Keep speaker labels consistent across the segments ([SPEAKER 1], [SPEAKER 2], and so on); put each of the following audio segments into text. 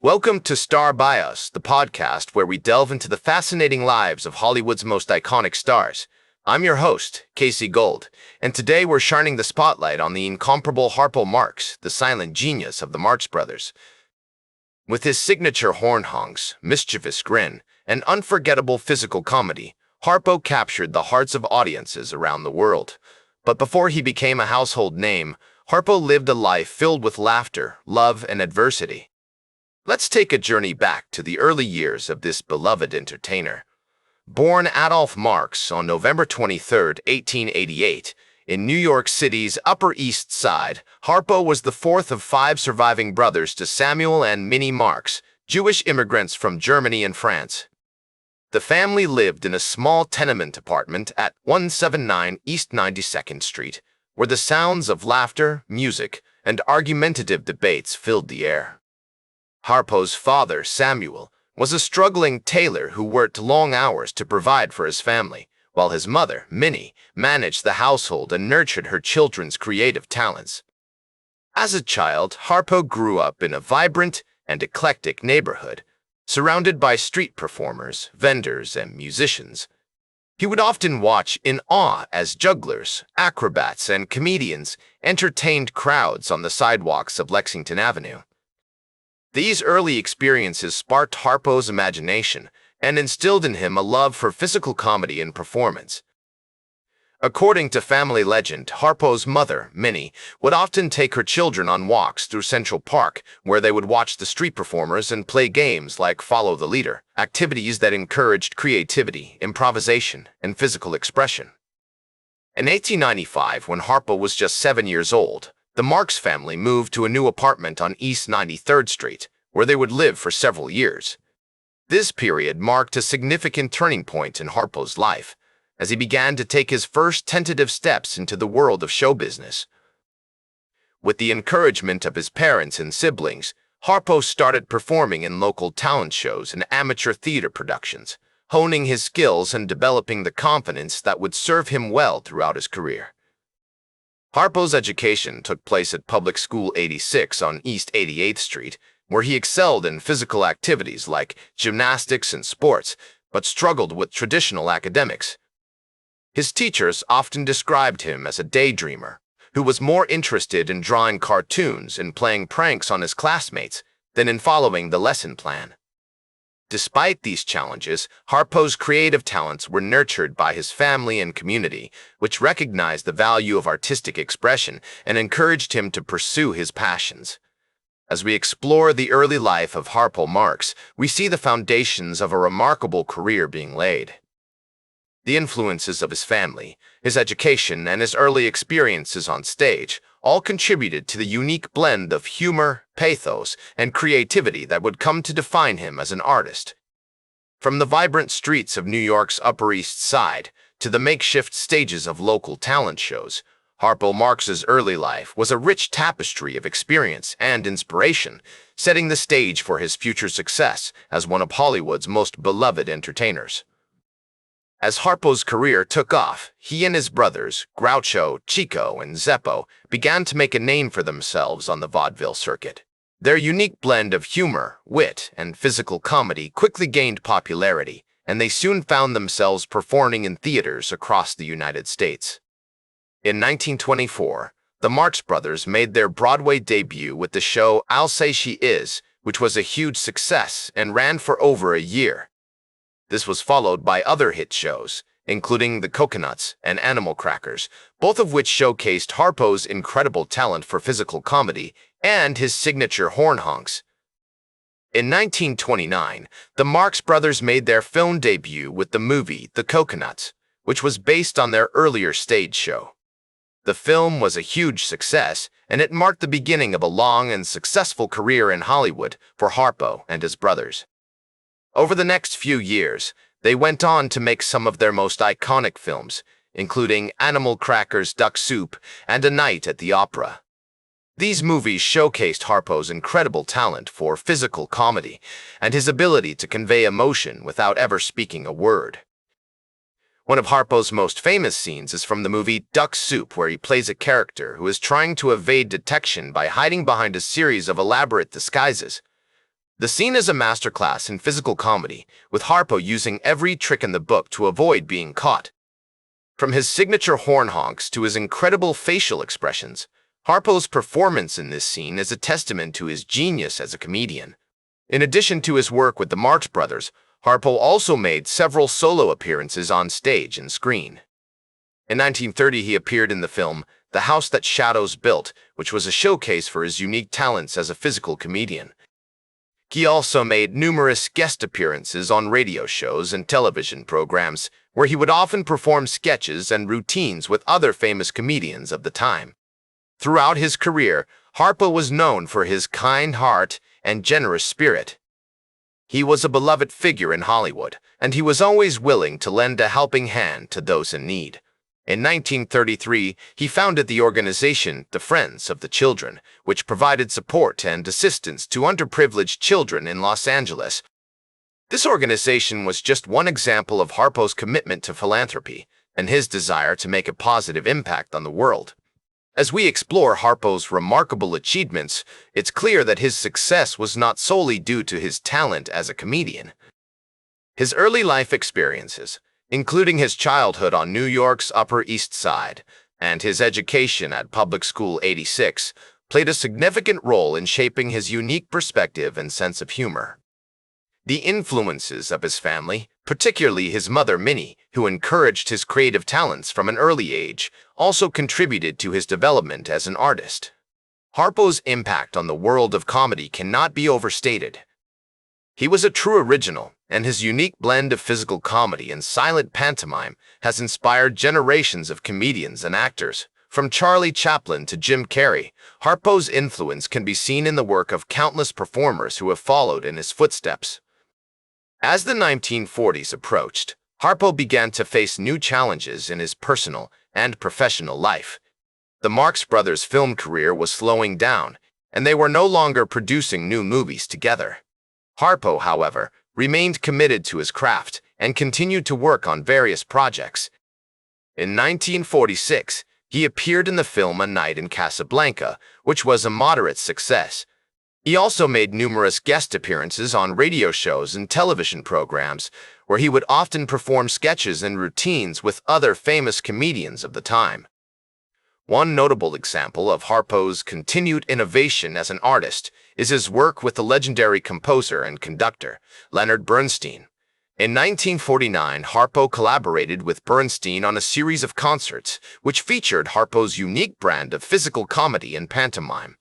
[SPEAKER 1] Welcome to Star by Us, the podcast where we delve into the fascinating lives of Hollywood's most iconic stars. I'm your host, Casey Gold, and today we're shining the spotlight on the incomparable Harpo Marx, the silent genius of the Marx Brothers. With his signature horn honks, mischievous grin, and unforgettable physical comedy, Harpo captured the hearts of audiences around the world. But before he became a household name, Harpo lived a life filled with laughter, love, and adversity. Let's take a journey back to the early years of this beloved entertainer. Born Adolf Marx on November 23, 1888, in New York City's Upper East Side, Harpo was the fourth of five surviving brothers to Samuel and Minnie Marx, Jewish immigrants from Germany and France. The family lived in a small tenement apartment at 179 East 92nd Street, where the sounds of laughter, music, and argumentative debates filled the air. Harpo's father, Samuel, was a struggling tailor who worked long hours to provide for his family, while his mother, Minnie, managed the household and nurtured her children's creative talents. As a child, Harpo grew up in a vibrant and eclectic neighborhood, surrounded by street performers, vendors, and musicians. He would often watch in awe as jugglers, acrobats, and comedians entertained crowds on the sidewalks of Lexington Avenue. These early experiences sparked Harpo's imagination and instilled in him a love for physical comedy and performance. According to family legend, Harpo's mother, Minnie, would often take her children on walks through Central Park, where they would watch the street performers and play games like Follow the Leader, activities that encouraged creativity, improvisation, and physical expression. In 1895, when Harpo was just 7 years old, the Marx family moved to a new apartment on East 93rd Street, where they would live for several years. This period marked a significant turning point in Harpo's life, as he began to take his first tentative steps into the world of show business. With the encouragement of his parents and siblings, Harpo started performing in local talent shows and amateur theater productions, honing his skills and developing the confidence that would serve him well throughout his career. Harpo's education took place at Public School 86 on East 88th Street, where he excelled in physical activities like gymnastics and sports, but struggled with traditional academics. His teachers often described him as a daydreamer, who was more interested in drawing cartoons and playing pranks on his classmates than in following the lesson plan. Despite these challenges, Harpo's creative talents were nurtured by his family and community, which recognized the value of artistic expression and encouraged him to pursue his passions. As we explore the early life of Harpo Marx, we see the foundations of a remarkable career being laid. The influences of his family, his education, and his early experiences on stage all contributed to the unique blend of humor, pathos, and creativity that would come to define him as an artist. From the vibrant streets of New York's Upper East Side to the makeshift stages of local talent shows, Harpo Marx's early life was a rich tapestry of experience and inspiration, setting the stage for his future success as one of Hollywood's most beloved entertainers. As Harpo's career took off, he and his brothers, Groucho, Chico, and Zeppo, began to make a name for themselves on the vaudeville circuit. Their unique blend of humor, wit, and physical comedy quickly gained popularity, and they soon found themselves performing in theaters across the United States. In 1924, the Marx Brothers made their Broadway debut with the show I'll Say She Is, which was a huge success and ran for over a year. This was followed by other hit shows, including The Coconuts and Animal Crackers, both of which showcased Harpo's incredible talent for physical comedy and his signature horn honks. In 1929, the Marx Brothers made their film debut with the movie The Coconuts, which was based on their earlier stage show. The film was a huge success, and it marked the beginning of a long and successful career in Hollywood for Harpo and his brothers. Over the next few years, they went on to make some of their most iconic films, including Animal Crackers, Duck Soup, and A Night at the Opera. These movies showcased Harpo's incredible talent for physical comedy and his ability to convey emotion without ever speaking a word. One of Harpo's most famous scenes is from the movie Duck Soup, where he plays a character who is trying to evade detection by hiding behind a series of elaborate disguises. The scene is a masterclass in physical comedy, with Harpo using every trick in the book to avoid being caught. From his signature horn honks to his incredible facial expressions, Harpo's performance in this scene is a testament to his genius as a comedian. In addition to his work with the Marx Brothers, Harpo also made several solo appearances on stage and screen. In 1930, he appeared in the film The House That Shadows Built, which was a showcase for his unique talents as a physical comedian. He also made numerous guest appearances on radio shows and television programs, where he would often perform sketches and routines with other famous comedians of the time. Throughout his career, Harpo was known for his kind heart and generous spirit. He was a beloved figure in Hollywood, and he was always willing to lend a helping hand to those in need. In 1933, he founded the organization The Friends of the Children, which provided support and assistance to underprivileged children in Los Angeles. This organization was just one example of Harpo's commitment to philanthropy and his desire to make a positive impact on the world. As we explore Harpo's remarkable achievements, it's clear that his success was not solely due to his talent as a comedian. His early life experiences, including his childhood on New York's Upper East Side and his education at Public School 86, played a significant role in shaping his unique perspective and sense of humor. The influences of his family, particularly his mother Minnie, who encouraged his creative talents from an early age, also contributed to his development as an artist. Harpo's impact on the world of comedy cannot be overstated. He was a true original, and his unique blend of physical comedy and silent pantomime has inspired generations of comedians and actors. From Charlie Chaplin to Jim Carrey, Harpo's influence can be seen in the work of countless performers who have followed in his footsteps. As the 1940s approached, Harpo began to face new challenges in his personal and professional life. The Marx Brothers' film career was slowing down, and they were no longer producing new movies together. Harpo, however, remained committed to his craft and continued to work on various projects. In 1946, he appeared in the film A Night in Casablanca, which was a moderate success. He also made numerous guest appearances on radio shows and television programs, where he would often perform sketches and routines with other famous comedians of the time. One notable example of Harpo's continued innovation as an artist is his work with the legendary composer and conductor, Leonard Bernstein. In 1949, Harpo collaborated with Bernstein on a series of concerts, which featured Harpo's unique brand of physical comedy and pantomime.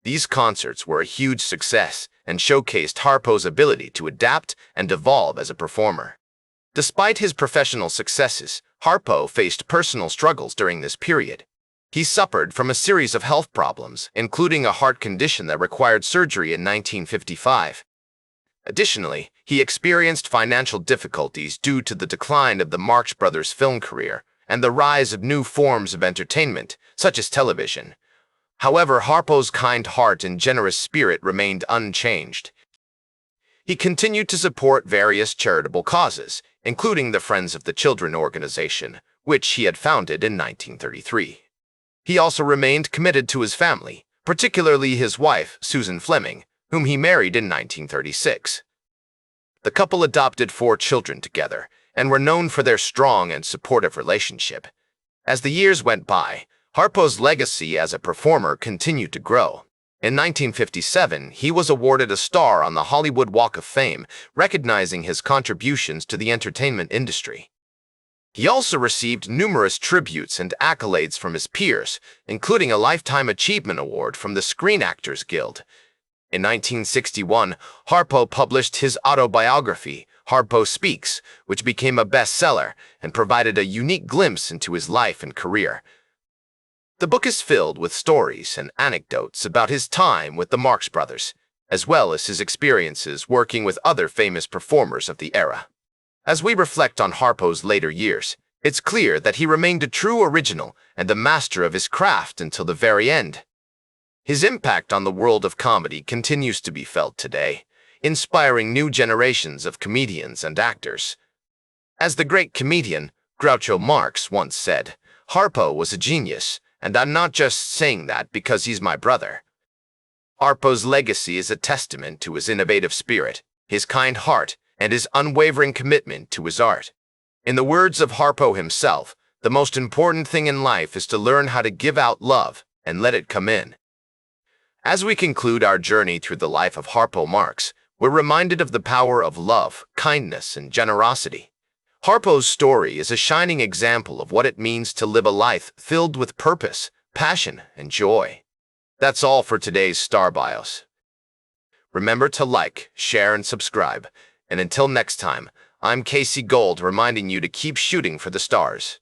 [SPEAKER 1] These concerts were a huge success and showcased Harpo's ability to adapt and evolve as a performer. Despite his professional successes, Harpo faced personal struggles during this period. He suffered from a series of health problems, including a heart condition that required surgery in 1955. Additionally, he experienced financial difficulties due to the decline of the Marx Brothers' film career and the rise of new forms of entertainment, such as television. However, Harpo's kind heart and generous spirit remained unchanged. He continued to support various charitable causes, including the Friends of the Children organization, which he had founded in 1933. He also remained committed to his family, particularly his wife, Susan Fleming, whom he married in 1936. The couple adopted 4 children together and were known for their strong and supportive relationship. As the years went by, Harpo's legacy as a performer continued to grow. In 1957, he was awarded a star on the Hollywood Walk of Fame, recognizing his contributions to the entertainment industry. He also received numerous tributes and accolades from his peers, including a Lifetime Achievement Award from the Screen Actors Guild. In 1961, Harpo published his autobiography, Harpo Speaks, which became a bestseller and provided a unique glimpse into his life and career. The book is filled with stories and anecdotes about his time with the Marx Brothers, as well as his experiences working with other famous performers of the era. As we reflect on Harpo's later years, it's clear that he remained a true original and the master of his craft until the very end. His impact on the world of comedy continues to be felt today, inspiring new generations of comedians and actors. As the great comedian Groucho Marx once said, "Harpo was a genius, and I'm not just saying that because he's my brother." Harpo's legacy is a testament to his innovative spirit, his kind heart, and his unwavering commitment to his art. In the words of Harpo himself, the most important thing in life is to learn how to give out love and let it come in. As we conclude our journey through the life of Harpo Marx, we're reminded of the power of love, kindness, and generosity. Harpo's story is a shining example of what it means to live a life filled with purpose, passion, and joy. That's all for today's Star Bios. Remember to like, share, and subscribe. And until next time, I'm Casey Gold reminding you to keep shooting for the stars.